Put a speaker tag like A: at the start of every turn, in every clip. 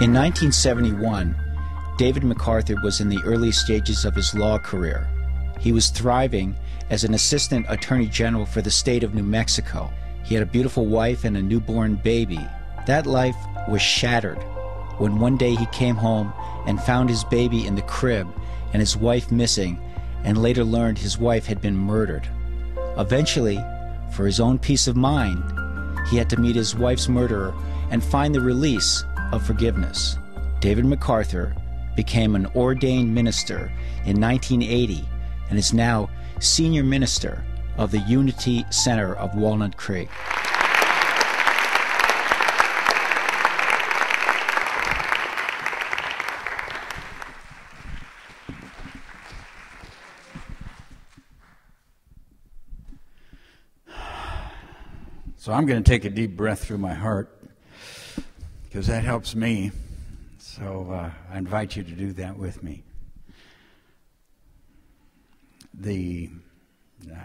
A: In 1971, David McARTHUR was in the early stages of his law career. He was thriving as an assistant attorney general for the state of New Mexico. He had a beautiful wife and a newborn baby. That life was shattered when one day he came home and found his baby in the crib and his wife missing, and later learned his wife had been murdered. Eventually, for his own peace of mind, he had to meet his wife's murderer and find the release of forgiveness. David McARTHUR became an ordained minister in 1980 and is now senior minister of the Unity Center of Walnut Creek.
B: So I'm going to take a deep breath through my heart, because that helps me. So I invite you to do that with me.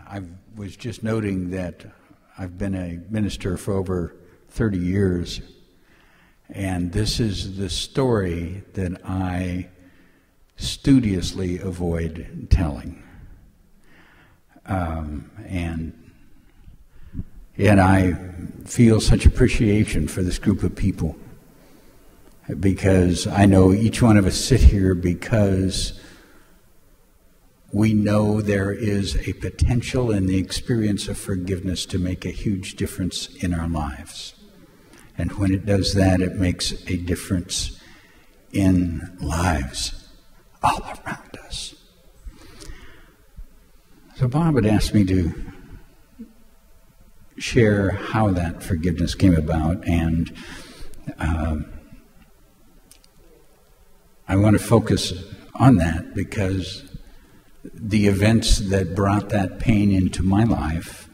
B: I was just noting that I've been a minister for over 30 years, and this is the story that I studiously avoid telling. And I feel such appreciation for this group of people, because I know each one of us sit here because we know there is a potential in the experience of forgiveness to make a huge difference in our lives. And when it does that, it makes a difference in lives all around us. So Bob had asked me to share how that forgiveness came about, and I want to focus on that because the events that brought that pain into my life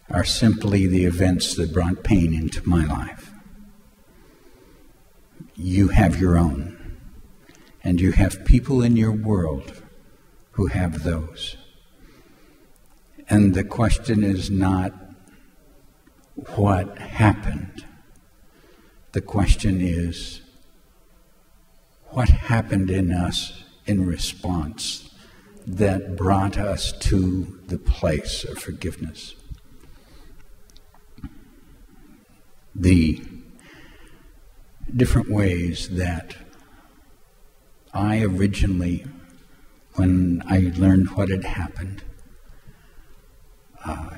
B: are simply the events that brought pain into my life. You have your own, and you have people in your world who have those. And the question is not what happened. The question is what happened in us in response that brought us to the place of forgiveness. The different ways that I originally, when I learned what had happened,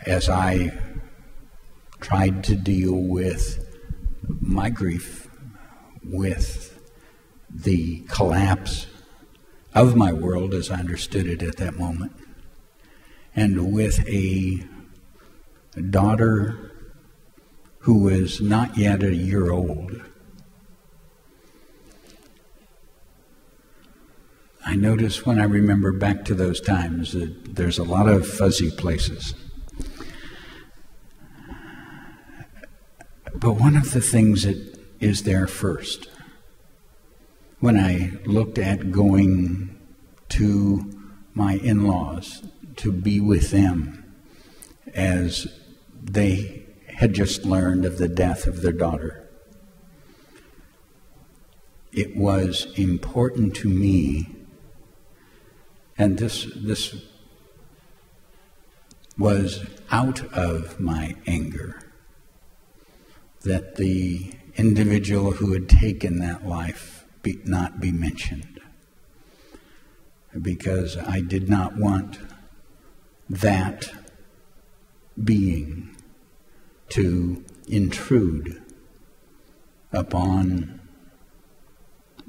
B: as I tried to deal with my grief, with the collapse of my world as I understood it at that moment, and with a daughter who was not yet a year old, I notice when I remember back to those times that there's a lot of fuzzy places. But one of the things that is there first, when I looked at going to my in-laws to be with them as they had just learned of the death of their daughter, it was important to me, and this was out of my anger, that the individual who had taken that life not be mentioned, because I did not want that being to intrude upon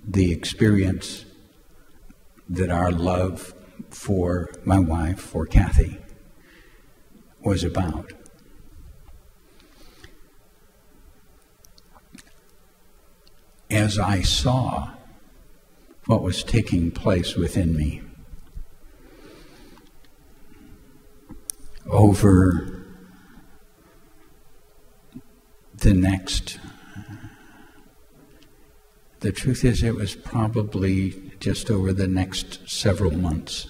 B: the experience that our love for my wife, for Kathy, was about. As I saw what was taking place within me over the truth is it was probably just over the next several months,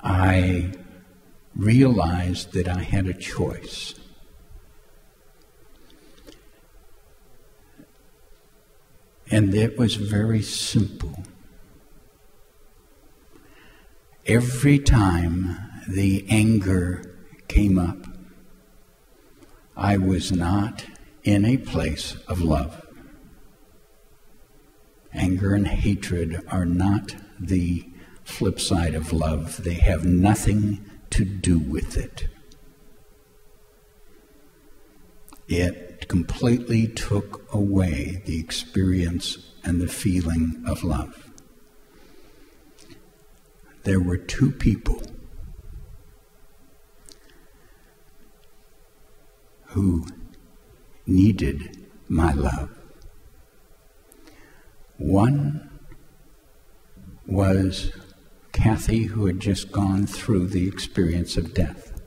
B: I realized that I had a choice. And it was very simple. Every time the anger came up, I was not in a place of love. Anger and hatred are not the flip side of love. They have nothing to do with it. It completely took away the experience and the feeling of love. There were two people who needed my love. One was Kathy, who had just gone through the experience of death.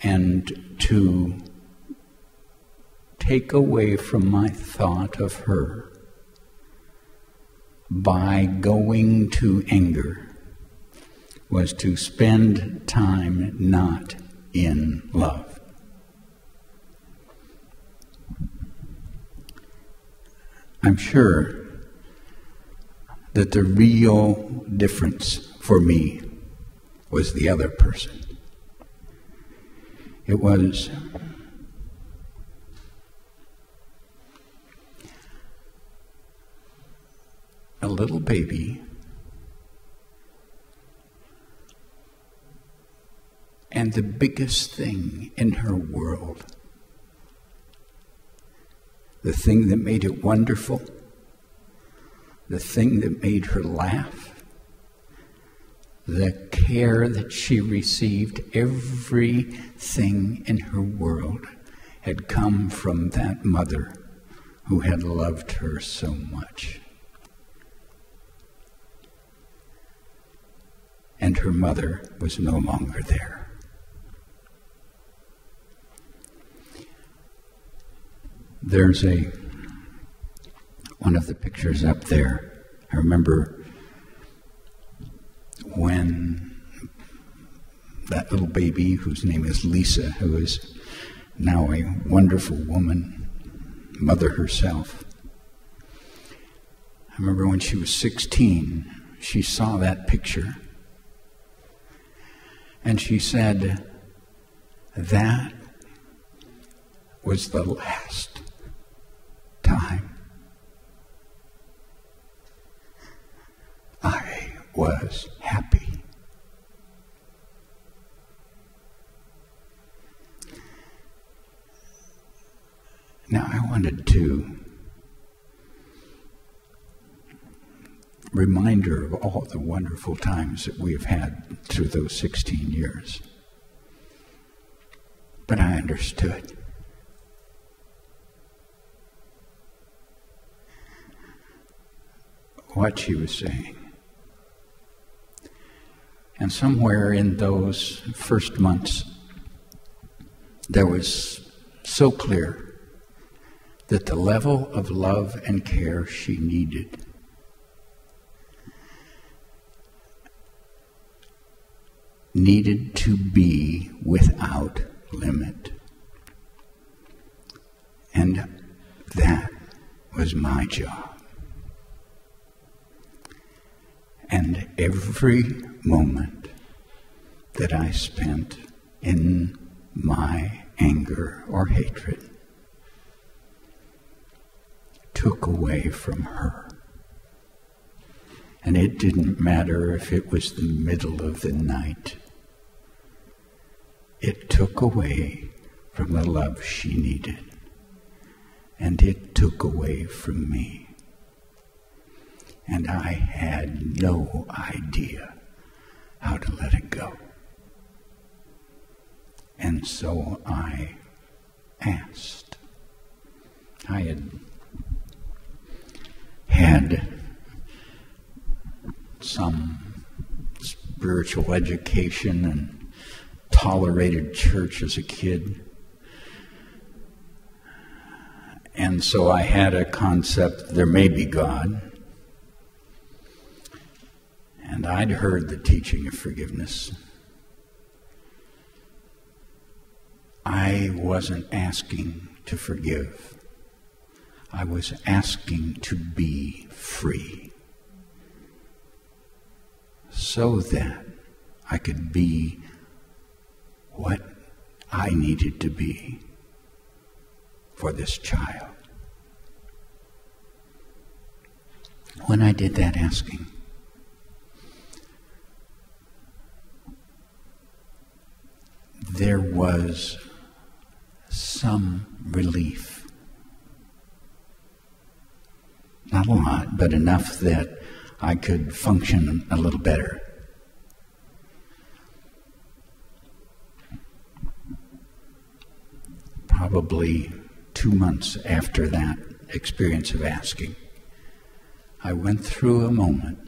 B: And to take away from my thought of her by going to anger was to spend time not in love. I'm sure that the real difference for me was the other person. It was a little baby and the biggest thing in her world, the thing that made it wonderful, the thing that made her laugh, the care that she received, everything in her world had come from that mother who had loved her so much. And her mother was no longer there. There's one of the pictures up there. I remember when that little baby, whose name is Lisa, who is now a wonderful woman, mother herself. I remember when she was 16, she saw that picture. And she said, that was the last time I was happy. Now I wanted to remind her of all the wonderful times that we have had through those 16 years. But I understood. What she was saying. And somewhere in those first months, there was so clear that the level of love and care she needed to be without limit. And that was my job. And every moment that I spent in my anger or hatred took away from her. And it didn't matter if it was the middle of the night. It took away from the love she needed. And it took away from me. And I had no idea how to let it go. And so I asked. I had some spiritual education and tolerated church as a kid. And so I had a concept, there may be God. And I'd heard the teaching of forgiveness. I wasn't asking to forgive. I was asking to be free so that I could be what I needed to be for this child. When I did that asking, there was some relief. Not a lot, but enough that I could function a little better. Probably 2 months after that experience of asking, I went through a moment.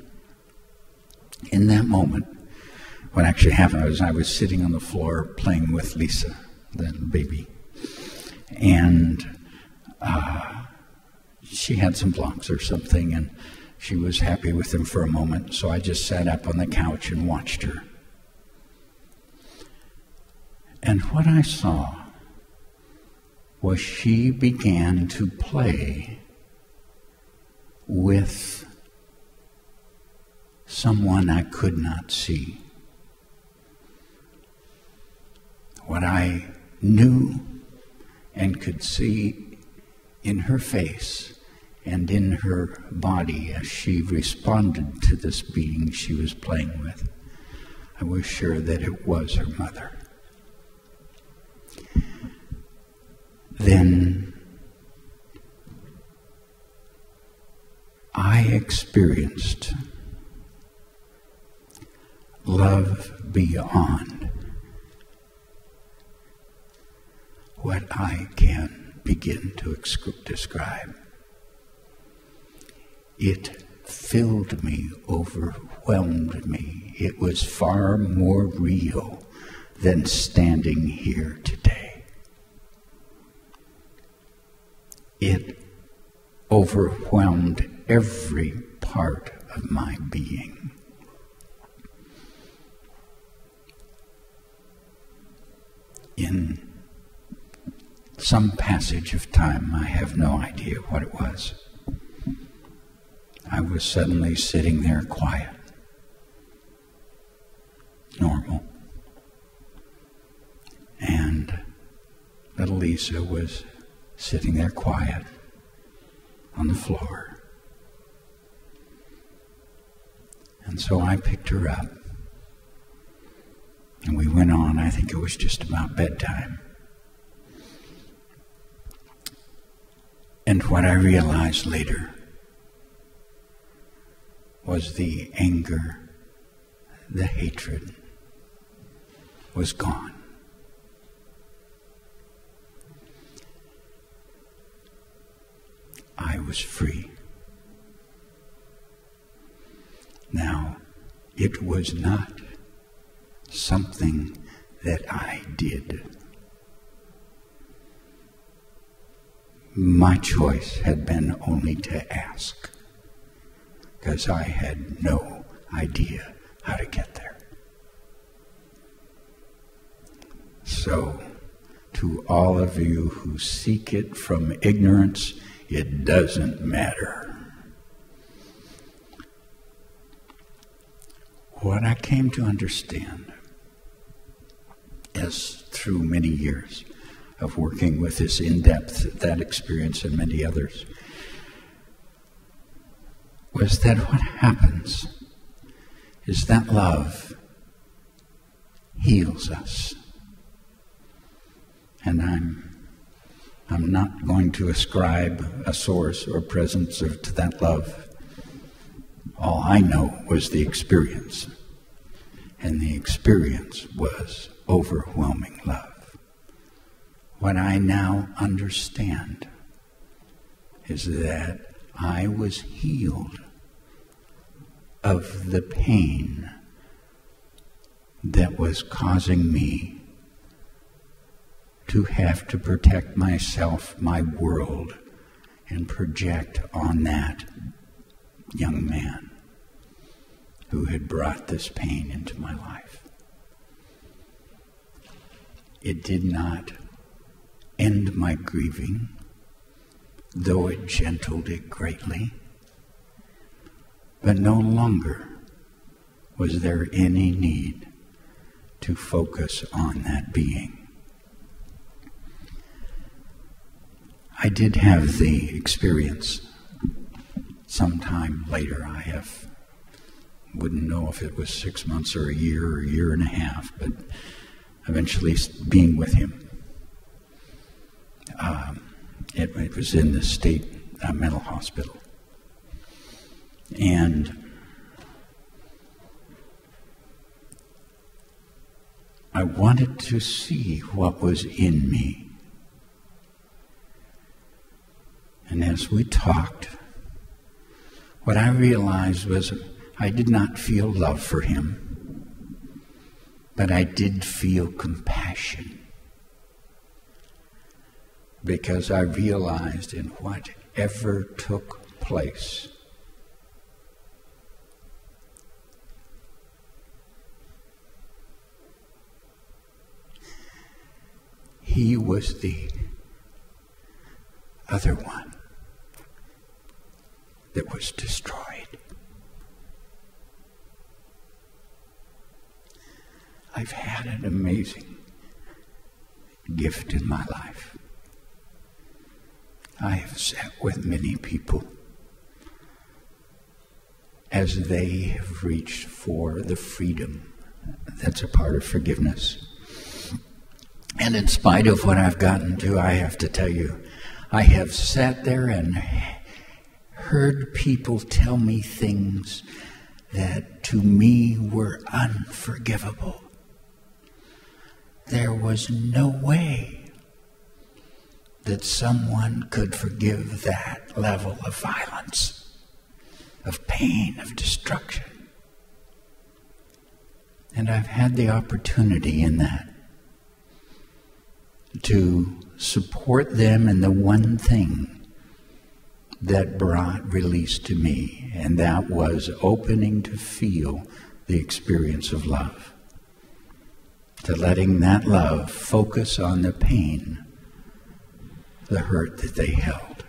B: In that moment, what actually happened was I was sitting on the floor playing with Lisa, the baby, and she had some blocks or something, and she was happy with them for a moment, so I just sat up on the couch and watched her. And what I saw was she began to play with someone I could not see. What I knew and could see in her face and in her body as she responded to this being she was playing with, I was sure that it was her mother. Then I experienced love beyond what I can begin to describe. It filled me, overwhelmed me. It was far more real than standing here today. It overwhelmed every part of my being. In some passage of time, I have no idea what it was, I was suddenly sitting there quiet, normal, and little Lisa was sitting there quiet on the floor. And so I picked her up, and we went on. I think it was just about bedtime. And what I realized later was the anger, the hatred was gone. I was free. Now, it was not something that I did. My choice had been only to ask, because I had no idea how to get there. So, to all of you who seek it from ignorance, it doesn't matter. What I came to understand, as through many years of working with this in-depth, that experience and many others, was that what happens is that love heals us. And I'm not going to ascribe a source or presence to that love. All I know was the experience. And the experience was overwhelming love. What I now understand is that I was healed of the pain that was causing me to have to protect myself, my world, and project on that young man who had brought this pain into my life. It did not end my grieving though it gentled it greatly. But no longer was there any need to focus on that being. I did have the experience sometime later. Wouldn't know if it was 6 months or a year and a half, but eventually being with him. It was in the state mental hospital. And I wanted to see what was in me. And as we talked, what I realized was I did not feel love for him, but I did feel compassion. Because I realized in whatever took place, he was the other one that was destroyed. I've had an amazing gift in my life. I have sat with many people as they have reached for the freedom that's a part of forgiveness. And in spite of what I've gotten to, I have to tell you, I have sat there and heard people tell me things that to me were unforgivable. There was no way that someone could forgive that level of violence, of pain, of destruction. And I've had the opportunity in that to support them in the one thing that brought release to me, and that was opening to feel the experience of love, to letting that love focus on the pain, the hurt that they held.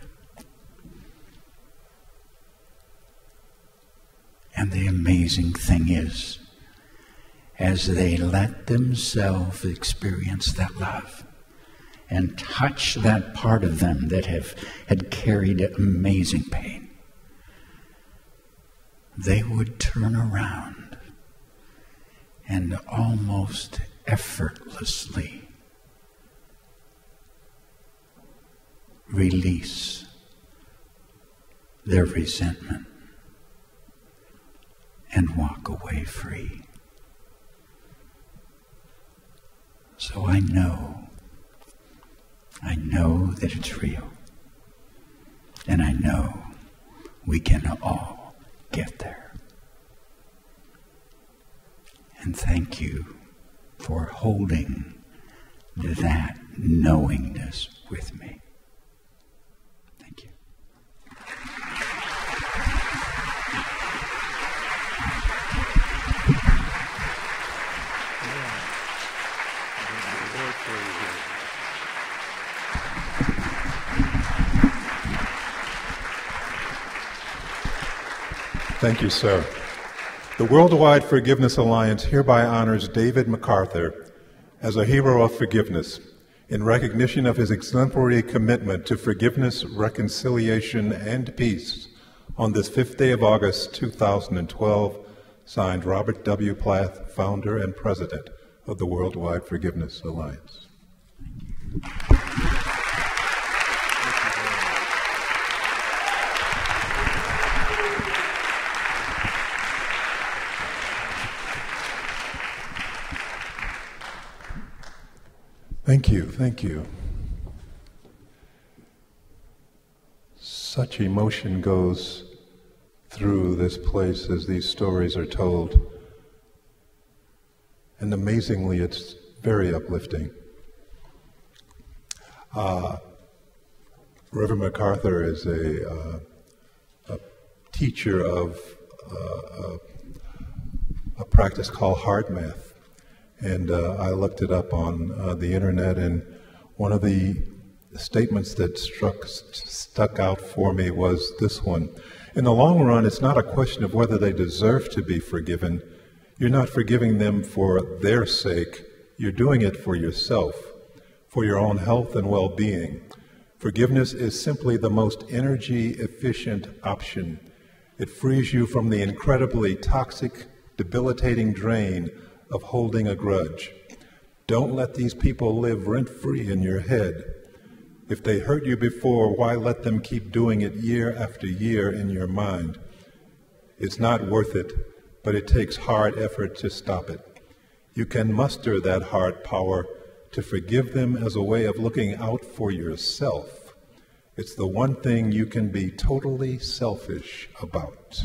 B: And the amazing thing is, as they let themselves experience that love and touch that part of them that had carried amazing pain, they would turn around and almost effortlessly release their resentment and walk away free. So I know that it's real. And I know we can all get there. And thank you for holding that knowingness with me. Thank you.
C: Thank you, sir. The Worldwide Forgiveness Alliance hereby honors David McARTHUR as a hero of forgiveness in recognition of his exemplary commitment to forgiveness, reconciliation, and peace on this 5th day of August, 2012, signed Robert W. Plath, founder and president of the Worldwide Forgiveness Alliance. Thank you, thank you. Such emotion goes through this place as these stories are told. And amazingly, it's very uplifting. Reverend McARTHUR is a teacher of a practice called hard math. And I looked it up on the internet, and one of the the statements that stuck out for me was this one. In the long run, it's not a question of whether they deserve to be forgiven. You're not forgiving them for their sake. You're doing it for yourself, for your own health and well-being. Forgiveness is simply the most energy-efficient option. It frees you from the incredibly toxic, debilitating drain of holding a grudge. Don't let these people live rent-free in your head. If they hurt you before, why let them keep doing it year after year in your mind? It's not worth it, but it takes hard effort to stop it. You can muster that hard power to forgive them as a way of looking out for yourself. It's the one thing you can be totally selfish about.